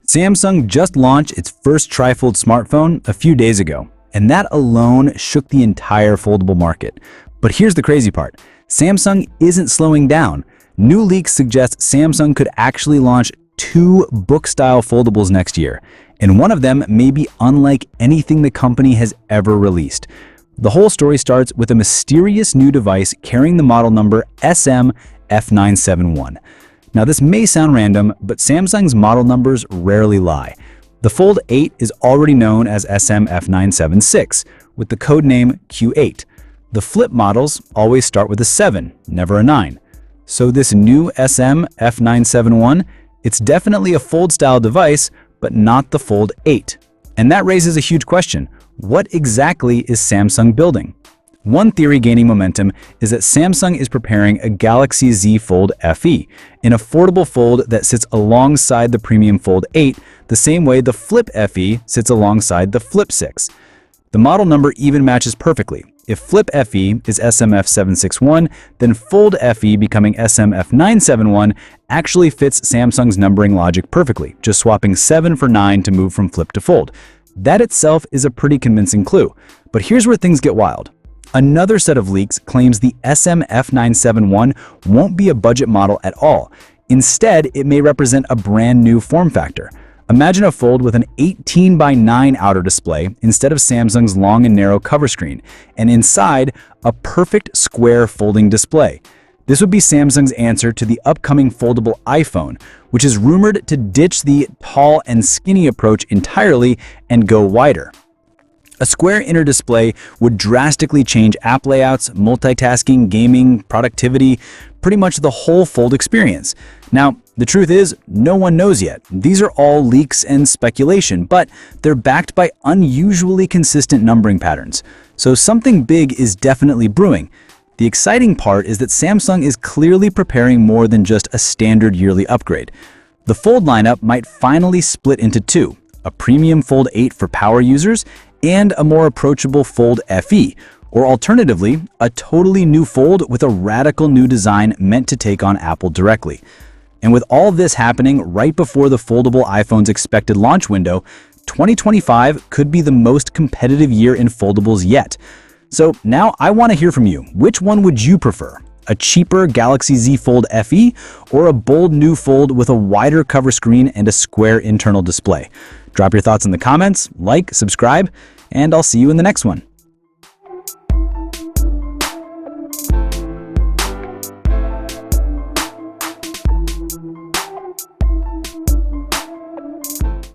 Samsung just launched its first trifold smartphone a few days ago, and that alone shook the entire foldable market. But here's the crazy part. Samsung isn't slowing down. New leaks suggest Samsung could actually launch 2 book-style foldables next year, and one of them may be unlike anything the company has ever released. The whole story starts with a mysterious new device carrying the model number SM-F971. Now, this may sound random, but Samsung's model numbers rarely lie. The Fold 8 is already known as SM-F976, with the code name Q8. The flip models always start with a 7, never a 9. So this new SM-F971, it's definitely a fold-style device, but not the Fold 8. And that raises a huge question. What exactly is Samsung building? One theory gaining momentum is that Samsung is preparing a Galaxy Z Fold FE, an affordable fold that sits alongside the premium Fold 8, the same way the Flip FE sits alongside the Flip 6. The model number even matches perfectly. If Flip FE is SM-F761, then Fold FE becoming SM-F971 actually fits Samsung's numbering logic perfectly, just swapping 7 for 9 to move from Flip to Fold. That itself is a pretty convincing clue. But here's where things get wild. Another set of leaks claims the SM-F971 won't be a budget model at all. Instead, it may represent a brand new form factor. Imagine a fold with an 18:9 outer display instead of Samsung's long and narrow cover screen, and inside, a perfect square folding display. This would be Samsung's answer to the upcoming foldable iPhone, which is rumored to ditch the tall and skinny approach entirely and go wider. A square inner display would drastically change app layouts, multitasking, gaming, productivity, pretty much the whole fold experience. Now, the truth is, no one knows yet. These are all leaks and speculation, but they're backed by unusually consistent numbering patterns. So something big is definitely brewing. The exciting part is that Samsung is clearly preparing more than just a standard yearly upgrade. The Fold lineup might finally split into 2, a premium Fold 8 for power users and a more approachable Fold FE, or alternatively, a totally new Fold with a radical new design meant to take on Apple directly. And with all this happening right before the foldable iPhone's expected launch window, 2025 could be the most competitive year in foldables yet. So now I want to hear from you. Which one would you prefer? A cheaper Galaxy Z Fold FE or a bold new Fold with a wider cover screen and a square internal display? Drop your thoughts in the comments, like, subscribe, and I'll see you in the next one.